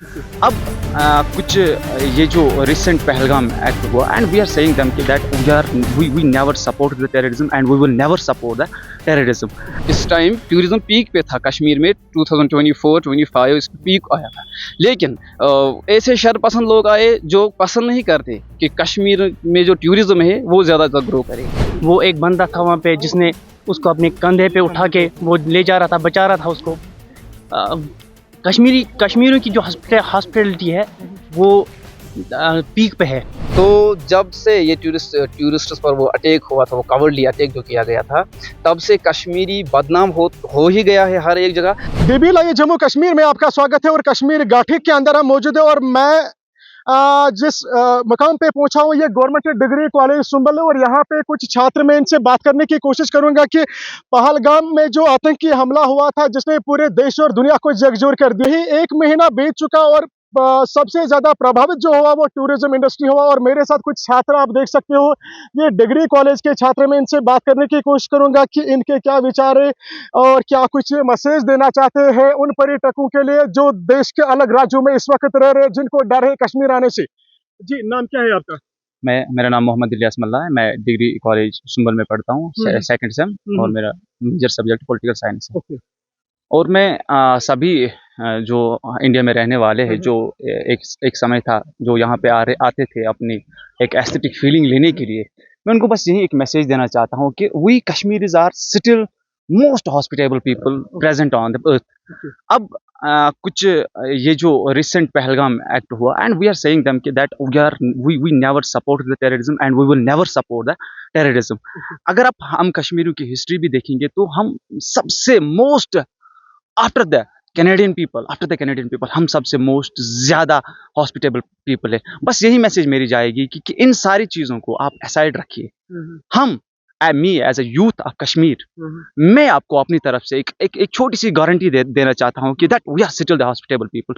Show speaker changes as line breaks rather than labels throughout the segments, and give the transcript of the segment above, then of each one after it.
अब कुछ ये जो रिसेंट पहलगाम एक्ट हुआ and we are saying them कि that we never support the terrorism and we will never support the terrorism. इस टाइम टूरिज्म पीक पे था कश्मीर में 2024-25 इस पीक आया था। लेकिन ऐसे शर पसंद लोग आए जो पसंद नहीं करते कि कश्मीर में जो टूरिज्म है वो ज़्यादा ग्रो करे।
वो एक बंदा था वहाँ पे जिसने उसको अपने कंधे पे उठा के वो ले जा रहा था, बचा रहा था उसको। कश्मीरियों की जो हॉस्पिटलिटी है वो पीक पे है।
तो जब से ये टूरिस्ट्स पर वो अटैक हुआ था, वो कवर्डली अटैक जो किया गया था, तब से कश्मीरी बदनाम हो ही गया है हर एक जगह।
डीबी लाइव जम्मू कश्मीर में आपका स्वागत है और कश्मीर घाटी के अंदर हम मौजूद है और मैं जिस मकाम पे पहुंचा हूँ ये गवर्नमेंट डिग्री कॉलेज सुंबल है और यहाँ पे कुछ छात्र, मैं इनसे बात करने की कोशिश करूंगा कि पहलगाम में जो आतंकी हमला हुआ था जिसने पूरे देश और दुनिया को जगजोर कर दिया, यही 1 महीना बीत चुका और सबसे ज्यादा प्रभावित जो हुआ वो टूरिज्म इंडस्ट्री हुआ। और मेरे साथ कुछ छात्र आप देख सकते हो, ये डिग्री कॉलेज के छात्र, मैं इनसे बात करने की कोशिश करूंगा कि इनके क्या विचार है और क्या कुछ मैसेज देना चाहते हैं उन पर्यटकों के लिए जो देश के अलग राज्यों में इस वक्त रह रहे हैं, जिनको डर है कश्मीर आने से। जी, नाम क्या है आपका?
मेरा नाम मोहम्मद इलियास मल्ला है। मैं डिग्री कॉलेज सुंबल में पढ़ता हूँ, सेकंड सेम, और मेरा मेजर सब्जेक्ट पॉलिटिकल साइंस है।
ओके।
और मैं सभी जो इंडिया में रहने वाले हैं, जो एक समय था जो यहाँ पे आते थे अपनी एक एस्थेटिक फीलिंग लेने के लिए, मैं उनको बस यही एक मैसेज देना चाहता हूँ कि we Kashmiris are still most hospitable people present on the earth. अब कुछ ये जो रिसेंट पहलगाम एक्ट हुआ and we are saying them कि that we never support the terrorism and we will never support the terrorism. अगर हम कश्मीरियों की हिस्ट्री भी देखेंगे तो हम सबसे most after the Canadian people हम सबसे मोस्ट ज़्यादा हॉस्पिटेबल पीपल है। बस यही मैसेज मेरी जाएगी कि इन सारी चीज़ों को आप असाइड रखिए। हम me as a youth of Kashmir, मैं आपको अपनी तरफ से एक छोटी सी गारंटी देना चाहता हूँ कि that we are still the hospitable people.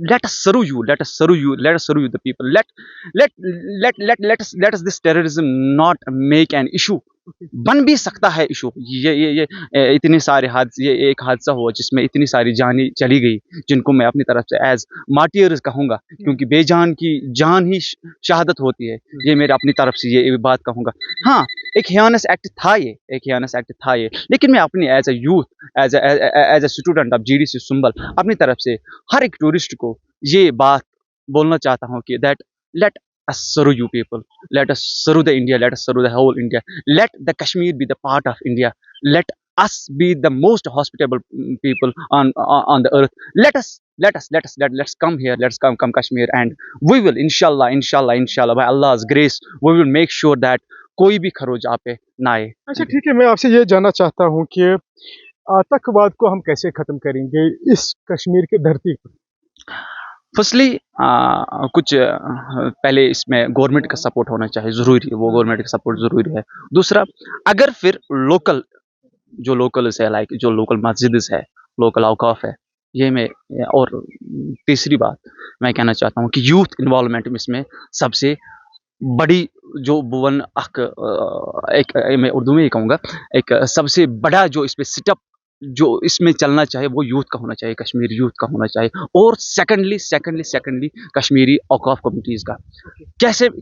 Let us serve you the people. Let us this terrorism not make an issue. बन भी सकता है इशू। ये इतने सारे हादसे, ये एक हादसा हुआ जिसमें इतनी सारी जानें चली गई, जिनको मैं अपनी तरफ से एज मार्टियर्स कहूँगा, क्योंकि बेजान की जान ही शहादत होती है। ये मेरे अपनी तरफ से ये बात कहूँगा। हाँ, एक हियानस एक्ट था ये, लेकिन मैं अपनी as a youth, as a student of GDC Sumbal, अपनी तरफ से हर एक टूरिस्ट को ये बात बोलना चाहता हूँ कि that let us serve you people, let us serve the India, let us serve the whole India, let the Kashmir be the part of India, let us be the most hospitable people on the earth. Let's come here, let's come Kashmir, and we will inshallah by Allah's grace we will make sure that कोई भी खरोच आप पे ना आए।
अच्छा, ठीक है, मैं आपसे ये जानना चाहता हूँ कि आतंकवाद को हम कैसे खत्म करेंगे इस कश्मीर की धरती पर?
फर्स्टली कुछ पहले इसमें गवर्नमेंट का सपोर्ट होना चाहिए, ज़रूरी है, वो गवर्नमेंट का सपोर्ट ज़रूरी है। दूसरा, अगर फिर लोकल है, लाइक जो लोकल मस्जिद है, लोकल औकाफ है, ये मैं, और तीसरी बात मैं कहना चाहता हूँ कि यूथ इन्वॉल्वमेंट इसमें सबसे बड़ी जो बुवन एक मैं उर्दू में ही कहूँगा, एक सबसे बड़ा जो इसमें सेटअप जो इसमें चलना चाहिए वो यूथ का होना चाहिए, कश्मीरी यूथ का होना चाहिए। और सेकंडली कश्मीरी औकाफ कमिटीज़ का।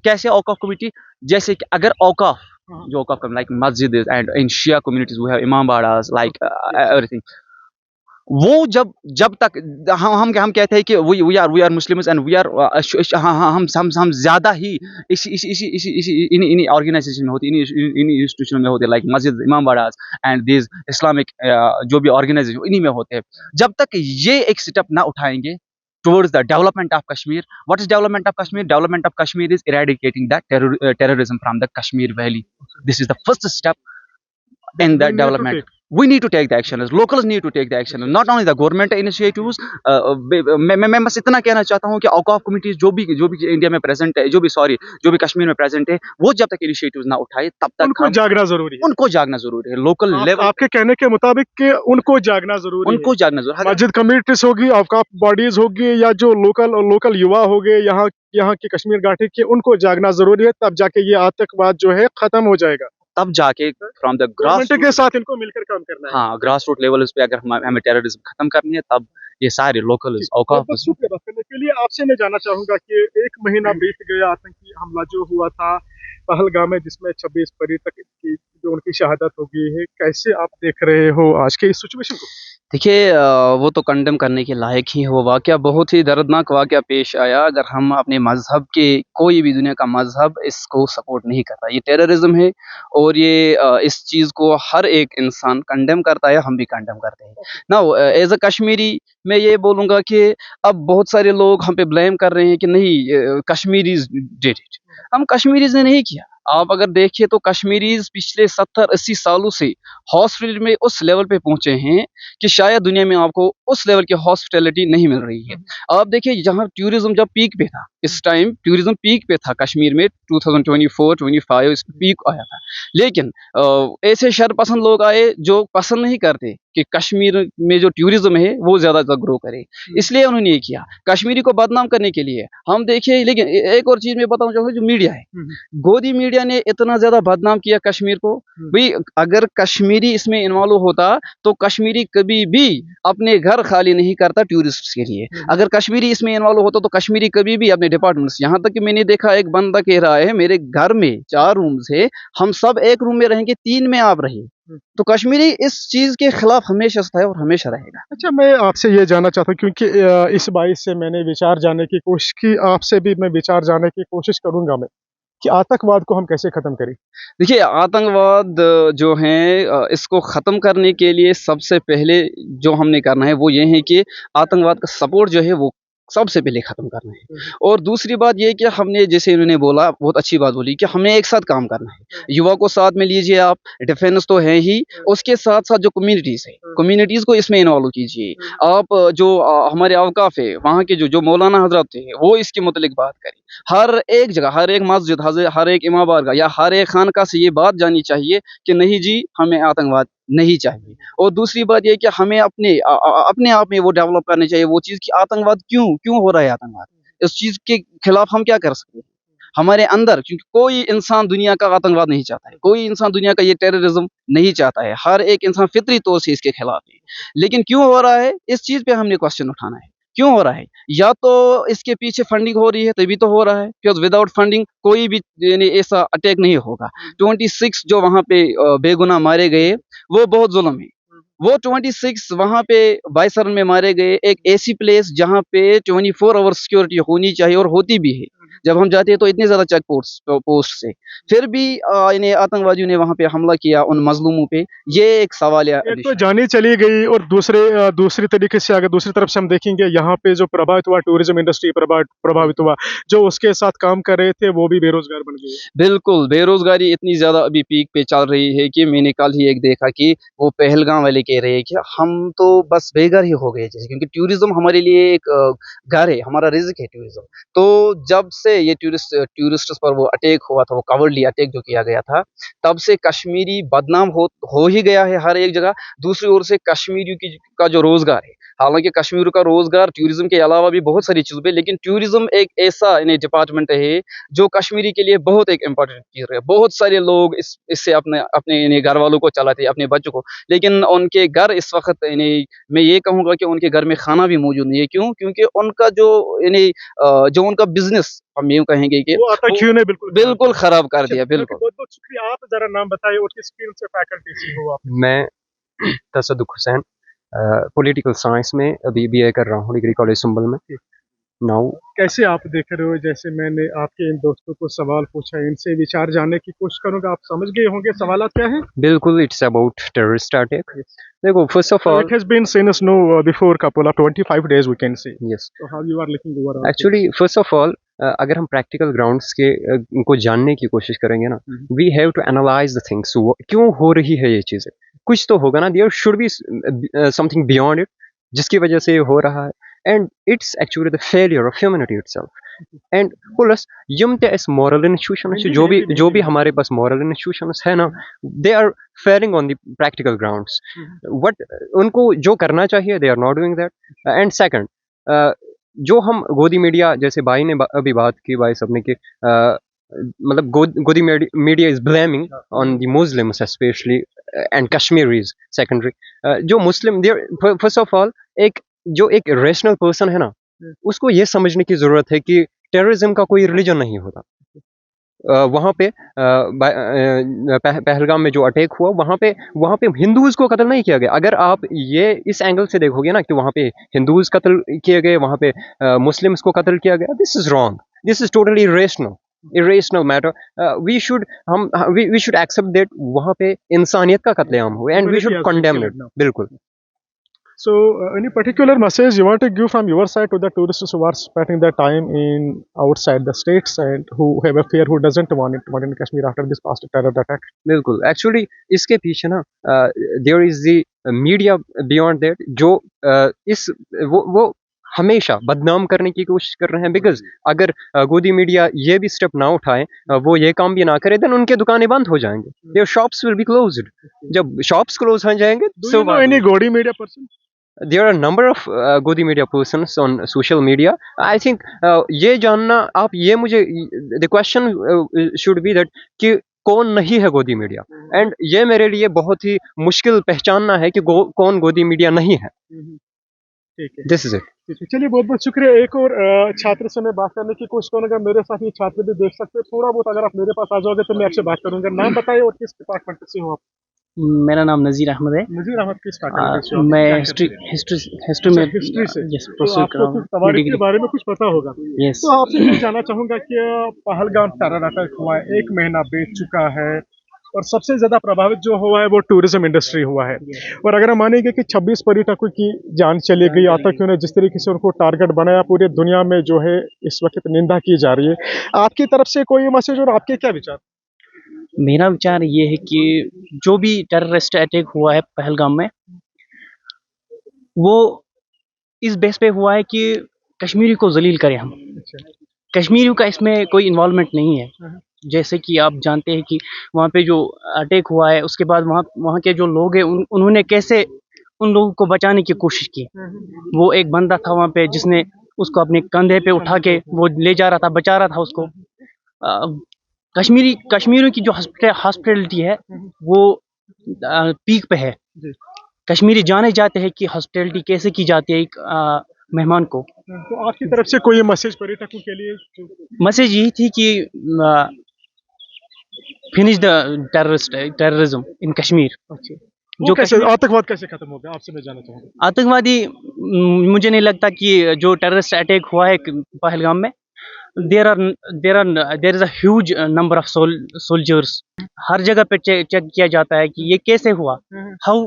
कैसे औकाफ कमिटी? जैसे कि अगर औकाफ, जो औकाफ का लाइक मस्जिद and in Shia communities we have imambaras, like everything, वो जब तक हम कहते हैं कि we are Muslims and we are, हम ज़्यादा ही इन्हीं ऑर्गेनाइजेशन में होती, इन्हीं इंस्टीट्यूशन में होते, लाइक मस्जिद, इमाम बाड़ास एंड दिस इस्लामिक जो भी ऑर्गेनाइजेशन इन्हीं में होते हैं। जब तक ये एक स्टेप ना उठाएंगे towards the development of Kashmir. What is development of Kashmir? Development of Kashmir is eradicating that terrorism from the Kashmir Valley. This is the first step in the development. We need to take the action. Locals need to take the action. Not only the government initiatives. मैं बस इतना कहना चाहता हूँ कि औकाफ committees जो भी India में प्रेजेंट है, जो भी कश्मीर में प्रेजेंट है, वो जब तक इनिशिएटिव्स ना उठाए तब तक
उनको जागना जरूरी है।
लोकल लेवल,
आपके कहने के मुताबिक कि उनको जागना जरूरी है। मस्जिद कम्युनिटीज होगी, औकाफ बॉडीज होगी, या जो लोकल युवा हो गए यहाँ की कश्मीर घाटी के, उनको जागना जरूरी है, तब जाके ये आतंकवाद जो है खत्म हो जाएगा।
तब जाके फ्रॉम द ग्रास
गवर्नमेंट के साथ इनको मिलकर काम करना है।
हाँ ग्रास रूट लेवल पे अगर हमें टेररिज्म खत्म करनी है तब ये सारे लोकल
जी,
औकाफ
बहुत-बहुत शुक्रिया बात करने के लिए। आपसे मैं जानना चाहूँगा कि 1 महीना बीत गया आतंकी हमला जो हुआ था पहलगाम में जिसमें 26 पर्यटक की जो उनकी शहादत हो गई है, कैसे आप देख रहे हो आज के इस सिचुएशन को?
देखिए वो तो कंडेम करने के लायक ही है वो वाक़या बहुत ही दर्दनाक वाक़या पेश आया अगर हम अपने मज़हब के कोई भी दुनिया का मज़हब इसको सपोर्ट नहीं करता। ये टेररिज़्म है और ये इस चीज़ को हर एक इंसान कंडेम करता है, हम भी कंडेम करते हैं। नाउ एज़ अ कश्मीरी मैं ये बोलूँगा कि अब बहुत सारे लोग हम पे ब्लेम कर रहे हैं कि नहीं कश्मीरीज़ डिड इट। हम कश्मीरीज़ ने नहीं किया। आप अगर देखिए तो कश्मीरीज़ पिछले 70-80 सालों से हॉस्पिटल में उस लेवल पे पहुँचे हैं कि शायद दुनिया में आपको उस लेवल की हॉस्पिटैलिटी नहीं मिल रही है। आप देखिए जहाँ टूरिज़्म जब पीक पे था, इस टाइम टूरिज़्म पीक पे था कश्मीर में 2024-25 इस पीक आया था। लेकिन ऐसे शरपसंद लोग आए जो पसंद नहीं करते कि कश्मीर में जो टूरिज़्म है वो ज़्यादा ग्रो करे। इसलिए उन्होंने ये किया, कश्मीरी को बदनाम करने के लिए। हम देखिए लेकिन एक और चीज़ मैं बताना चाहूँगा जो मीडिया है, गोदी मीडिया ने इतना ज़्यादा बदनाम किया कश्मीर को। भई अगर कश्मीरी इसमें इन्वॉल्व होता तो कश्मीरी कभी भी अपने घर खाली नहीं करता टूरिस्ट्स के लिए। अगर कश्मीरी इसमें इन्वॉल्व होता तो कश्मीरी कभी भी अपने डिपार्टमेंट्स यहाँ तक कि मैंने देखा एक बंदा कह रहा है मेरे घर में 4 रूम्स है, हम सब 1 रूम में रहेंगे, 3 में आप रहिए। तो कश्मीरी इस चीज़ के खिलाफ हमेशा से था और हमेशा रहेगा।
अच्छा, मैं आपसे ये जानना चाहता हूँ क्योंकि इस बाइस से मैंने विचार जानने की कोशिश की, आपसे भी मैं विचार जानने की कोशिश करूँगा मैं, कि आतंकवाद को हम कैसे ख़त्म करें?
देखिए आतंकवाद जो है इसको ख़त्म करने के लिए सबसे पहले जो हमने करना है वो ये है कि आतंकवाद का सपोर्ट जो है वो सबसे पहले ख़त्म करना है। और दूसरी बात ये है कि हमने जैसे इन्होंने बोला बहुत अच्छी बात बोली कि हमें एक साथ काम करना है। युवा को साथ में लीजिए आप, डिफेंस तो है ही, उसके साथ-साथ जो कम्युनिटीज़ है, कम्युनिटीज़ को इसमें इन्वॉल्व कीजिए। आप जो हमारे औकाफ है, वहाँ के जो मौलाना हज़रात थे, वो इसके मुतल्लिक बात करें। हर एक जगह, हर एक मस्जिद, हर एक इमाम बारगाह या हर एक खानका से ये बात जानी चाहिए कि नहीं जी, हमें आतंकवाद नहीं चाहिए। और दूसरी बात ये है कि हमें अपने आप में वो डेवलप करनी चाहिए वो चीज़ कि आतंकवाद क्यों हो रहा है आतंकवाद? इस चीज़ के खिलाफ हम क्या कर सकते हैं? हमारे अंदर क्योंकि कोई इंसान दुनिया का आतंकवाद नहीं चाहता है, कोई इंसान दुनिया का ये टेररिज़्म नहीं चाहता है, हर एक इंसान फितरी तौर से इसके खिलाफ है। लेकिन क्यों हो रहा है? इस चीज़ पे हमने क्वेश्चन उठाना है। क्यों हो रहा है? या तो इसके पीछे फंडिंग हो रही है तभी तो हो रहा है, बिकॉज़ विदाउट फंडिंग कोई भी यानी ऐसा अटैक नहीं होगा। 26 जो वहाँ पे बेगुनाह मारे गए, वो बहुत ज़ुल्म है। वो 26 वहाँ पे बाइसरन में मारे गए, एक ऐसी प्लेस जहाँ पे 24 आवर सिक्योरिटी होनी चाहिए और होती भी है। जब हम जाते हैं तो इतने ज़्यादा चेक पोस्ट से, फिर भी इन्हें आतंकवादियों ने वहाँ पे हमला किया उन मज़लूमों पे, ये एक सवालिया
एक तो
विषय है।
जानी चली गई और दूसरी तरीके से अगर दूसरी तरफ से हम देखेंगे यहाँ पे जो प्रभावित हुआ टूरिज्म इंडस्ट्री प्रभावित हुआ, जो उसके साथ काम कर रहे थे वो भी बेरोज़गार बन गए।
बिल्कुल, बेरोज़गारी इतनी ज़्यादा अभी पीक पे चल रही है कि मैंने कल ही एक देखा कि वो पहलगाम वाले कह रहे हैं कि हम तो बस बेघर ही हो गए जैसे क्योंकि टूरिज़्म हमारे लिए एक घर है, हमारा रिज़्क है टूरिज़्म। तो जब से ये टूरिस्ट्स पर वो अटैक हुआ था, वो कवर्डली अटैक जो किया गया था, तब से कश्मीरी बदनाम हो ही गया है हर एक जगह। दूसरी ओर से कश्मीरियों का जो रोज़गार है, हालाँकि कश्मीर का रोज़गार टूरिज़्म के अलावा भी बहुत सारी चीज़ों पे लेकिन टूरिज़्म एक ऐसा यानी डिपार्टमेंट है जो कश्मीरी के लिए बहुत एक इम्पोर्टेंट चीज़ है। बहुत सारे लोग इससे अपने अपने यानी घर वालों को चलाते हैं, अपने बच्चों को। लेकिन उनके घर इस वक़्त यानी मैं ये कहूँगा कि उनके घर में खाना भी मौजूद नहीं है। क्यों? क्योंकि उनका जो यानी जो उनका बिज़नेस हम यूँ कहेंगे कि
वो आतंकियों ने बिल्कुल
बिल्कुल ख़राब कर दिया, बिल्कुल।
बहुत-बहुत शुक्रिया। आप ज़रा नाम बताइए और किस फ़ील्ड से फैकल्टी से हो आप?
मैं तसद्दुक़ हुसैन पॉलिटिकल साइंस में अभी बीए कर रहा हूँ डिग्री कॉलेज संभल में। नाउ
कैसे आप देख रहे हो जैसे मैंने आपके इन दोस्तों को सवाल पूछा, इनसे विचार जानने की कोशिश करूँगा, आप समझ गए होंगे सवालात क्या हैं?
बिल्कुल इट्स अबाउट टेररिस्ट अटैक। देखो first of
So
all
it has been seen as no before couple of 25 days we can say.
Yes
So how you are looking overall?
Actually first of all अगर हम practical grounds के को जानने की कोशिश करेंगे ना, we have to analyse the things क्यों हो रही है ये चीज़ें। कुछ तो होगा ना, there should be something beyond it जिसकी वजह से ये हो रहा है and it's actually the failure of humanity itself and plus यम ते एस मॉरल इंस्टीट्यूशंस जो भी हमारे पास मॉरल इंस्टीट्यूशंस है ना, they are faring on the practical grounds. What उनको जो करना चाहिए they are not doing that. And second जो हम गोदी मीडिया जैसे भाई ने अभी बात की, भाई सबने कि मतलब गोदी media is blaming on the Muslims specially and Kashmiris secondary जो मुस्लिम फर्स्ट ऑफ ऑल एक जो एक रेशनल पर्सन है ना उसको ये समझने की जरूरत है कि टेररिज्म का कोई रिलीजन नहीं होता। वहाँ पे पहलगाम में जो अटैक हुआ वहाँ पे हिंदूज को कत्ल नहीं किया गया। अगर आप ये इस एंगल से देखोगे ना कि वहाँ पे हिंदूज कत्ल किए गए, वहाँ पे मुस्लिम्स को कत्ल किया गया, this is wrong, this is totally irrational matter. We should accept that वहाँ पे इंसानियत का कत्लेआम हुआ and we should condemn it. बिल्कुल।
So, any particular message you want to give from your side to the tourists who are spending their time in outside the states and who have a fear, who doesn't want it in Kashmir after this past terror attack?
बिल्कुल, actually इसके पीछे ना there is the media beyond that जो इस वो हमेशा बदनाम करने की कोशिश कर रहे हैं। बिकॉज अगर गोदी मीडिया ये भी स्टेप ना उठाए, वो ये काम भी ना करे, देन उनके दुकानें बंद हो जाएंगे, their shops will be closed. जब शॉप्स क्लोज हो जाएंगे,
Do you know any Godi media person?
there are a number of Godi media persons on social media. I think ये जानना आप ये मुझे the question should be that कि कौन नहीं है गोदी मीडिया, एंड ये मेरे लिए बहुत ही मुश्किल पहचानना है कि कौन गोदी मीडिया नहीं है।
ठीक है,
दिस इज इट।
चलिए बहुत बहुत शुक्रिया। एक और छात्र से मैं बात करने की कोशिश करूंगा, मेरे साथ ये छात्र भी देख सकते हैं थोड़ा बहुत, अगर आप मेरे पास आ जाओगे तो मैं आपसे बात करूंगा। नाम बताइए और किस डिपार्टमेंट से हो आप?
मेरा नाम नज़ीर अहमद है।
नज़ीर अहमद किस फैकल्टी से हो?
मैं
क्या
हिस्ट्री
करते हैं?
हिस्ट्री में
हिस्ट्री से
यस
तो
प्रोसीड कर
आपको
रहा
कुछ
हूँ
तवारीख के
डिग्री।
बारे में कुछ पता होगा।
यस
तो आपसे ये जानना चाहूंगा कि पहलगाम टेरर अटैक हुआ है, 1 महीना बीत चुका है और सबसे ज्यादा प्रभावित जो हुआ है वो टूरिज्म इंडस्ट्री हुआ है। और अगर हम मानेंगे कि 26 पर्यटकों की जान चली गई, आतंकियों ने जिस तरीके से उनको टारगेट बनाया, पूरी दुनिया में जो है इस वक्त निंदा की जा रही है, आपकी तरफ से कोई मैसेज और आपके क्या विचार?
मेरा विचार ये है कि जो भी टेररिस्ट अटैक हुआ है पहलगाम में, वो इस बेस पे हुआ है कि कश्मीरी को जलील करें हम। कश्मीरियों का इसमें कोई इन्वॉल्वमेंट नहीं है। जैसे कि आप जानते हैं कि वहाँ पे जो अटैक हुआ है उसके बाद वहाँ के जो लोग हैं उन्होंने कैसे उन लोगों को बचाने की कोशिश की। वो एक बंदा था वहाँ पे जिसने उसको अपने कंधे पे उठा के वो ले जा रहा था, बचा रहा था उसको। कश्मीरियों की जो हॉस्पिटलिटी है वो पीक पे है। कश्मीरी जाने जाते हैं कि हॉस्पिटलिटी कैसे की जाती है एक मेहमान को।
तो आपकी तरफ से कोई मैसेज पर्यटकों के लिए?
मैसेज यही थी कि finish the terrorism in Kashmir.
जो कैसे आतंकवाद कैसे खत्म हो गया, आपसे मैं जानना चाहूँगा।
आतंकवादी मुझे नहीं लगता कि जो टेररिस्ट अटैक हुआ है पहलगाम में, there is a huge number of soldiers. हर जगह पे चेक किया जाता है कि ये कैसे हुआ, how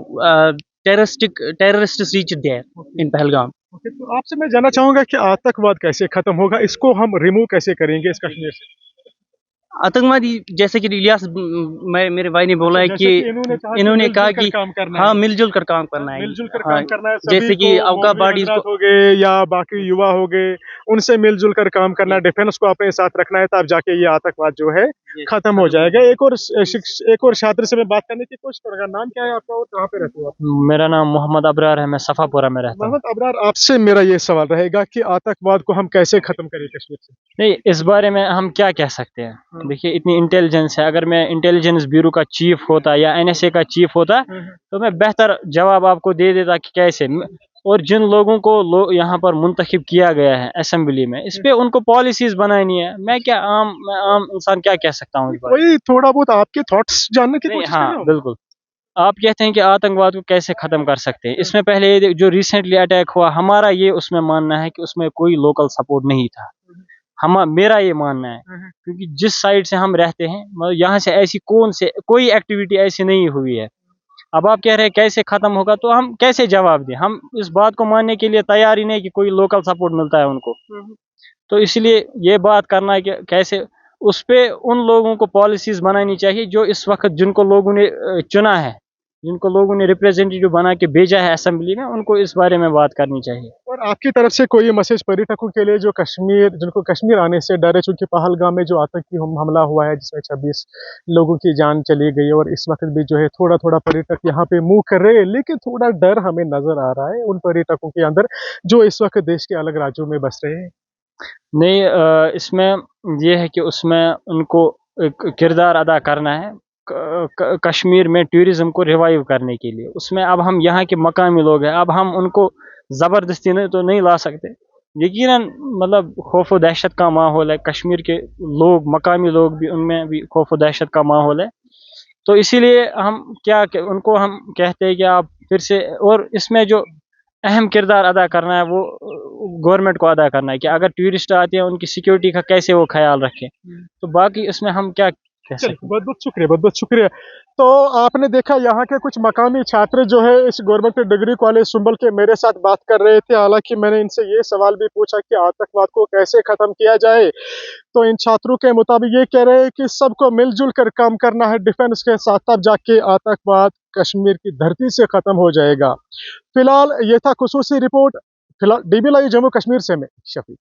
terrorist reach there in Pahalgam.
तो आपसे मैं जानना चाहूँगा कि आतंकवाद कैसे खत्म होगा, इसको हम रिमूव कैसे करेंगे इस कश्मीर से?
आतंकवादी जैसे कि इलियास मेरे भाई ने बोला है कि इन्होंने कहा कि हाँ मिलजुल कर काम करना है,
मिलजुल कर काम करना है।
जैसे कि अवका बॉडीज
हो गए या बाकी युवा हो गए, उनसे मिलजुल कर काम करना है, डिफेंस को अपने साथ रखना है, तब जाके ये आतंकवाद जो है खत्म हो जाएगा। एक और छात्र से मैं बात करने की कोशिश करूंगा। नाम क्या है आपका और कहाँ पे रहते हो आप?
मेरा नाम मोहम्मद अबरार है, मैं सफापुरा में रहता हूँ।
मोहम्मद अबरार, आपसे मेरा ये सवाल रहेगा कि आतंकवाद को हम कैसे खत्म करें कश्मीर से?
नहीं, इस बारे में हम क्या कह सकते हैं। देखिए इतनी इंटेलिजेंस है, अगर मैं इंटेलिजेंस ब्यूरो का चीफ होता या एनएसए का चीफ होता तो मैं बेहतर जवाब आपको दे देता कि कैसे। और जिन लोगों को यहाँ पर मुंतखब किया गया है असेंबली में, इस पे उनको पॉलिसीज बनानी है। मैं आम इंसान क्या कह सकता हूँ?
वही थोड़ा बहुत आपके थॉट्स जानने की कोशिश कर रहा हूं।
बिल्कुल। आप कहते हैं कि आतंकवाद को कैसे खत्म कर सकते हैं। इसमें पहले जो रिसेंटली अटैक हुआ, हमारा ये उसमें मानना है कि उसमें कोई लोकल सपोर्ट नहीं था। मेरा ये मानना है, क्योंकि जिस साइड से हम रहते हैं, मतलब यहाँ से ऐसी कोई एक्टिविटी ऐसी नहीं हुई है। अब आप कह रहे हैं कैसे खत्म होगा, तो हम कैसे जवाब दें? हम इस बात को मानने के लिए तैयार ही नहीं कि कोई लोकल सपोर्ट मिलता है उनको। तो इसलिए ये बात करना है कि कैसे उस पे उन लोगों को पॉलिसीज बनानी चाहिए जो इस वक्त जिनको लोगों ने चुना है, जिनको लोगों ने रिप्रेजेंटेटिव बना के भेजा है असेंबली में, उनको इस बारे में बात करनी चाहिए।
और आपकी तरफ से कोई मैसेज पर्यटकों के लिए जो जिनको कश्मीर आने से डर है, चूंकि पहलगाम में जो आतंकी हमला हुआ है जिसमें 26 लोगों की जान चली गई, और इस वक्त भी जो है थोड़ा थोड़ा पर्यटक यहाँ पे मूव कर रहे हैं, लेकिन थोड़ा डर हमें नजर आ रहा है उन पर्यटकों के अंदर जो इस वक्त देश के अलग राज्यों में बस रहे हैं।
नहीं, इसमें ये है कि उसमें उनको एक किरदार अदा करना है कश्मीर में टूरिज़्म को रिवाइव करने के लिए। उसमें अब हम यहाँ के मकामी लोग हैं, अब हम उनको ज़बरदस्ती तो नहीं ला सकते। यकीनन मतलब खौफ व दहशत का माहौल है, कश्मीर के लोग, मकामी लोग भी, उनमें भी खौफ व दहशत का माहौल है। तो इसीलिए हम उनको हम कहते हैं कि आप फिर से, और इसमें जो अहम किरदार अदा करना है वो गवर्नमेंट को अदा करना है कि अगर टूरिस्ट आते हैं उनकी सिक्योरिटी का कैसे वो ख्याल रखें। तो बाकी इसमें हम क्या कह सकते हैं।
बहुत बहुत शुक्रिया, बहुत बहुत शुक्रिया। तो आपने देखा यहाँ के कुछ मकामी छात्र जो है इस गवर्नमेंट डिग्री कॉलेज सुंबल के मेरे साथ बात कर रहे थे। हालांकि मैंने इनसे ये सवाल भी पूछा कि आतंकवाद को कैसे ख़त्म किया जाए, तो इन छात्रों के मुताबिक ये कह रहे हैं कि सबको मिलजुल कर काम करना है डिफेंस के साथ, तब जाके आतंकवाद कश्मीर की धरती से ख़त्म हो जाएगा। फिलहाल ये था खुसूसी रिपोर्ट। फिलहाल DB लाइव जम्मू कश्मीर से मैं शफीक।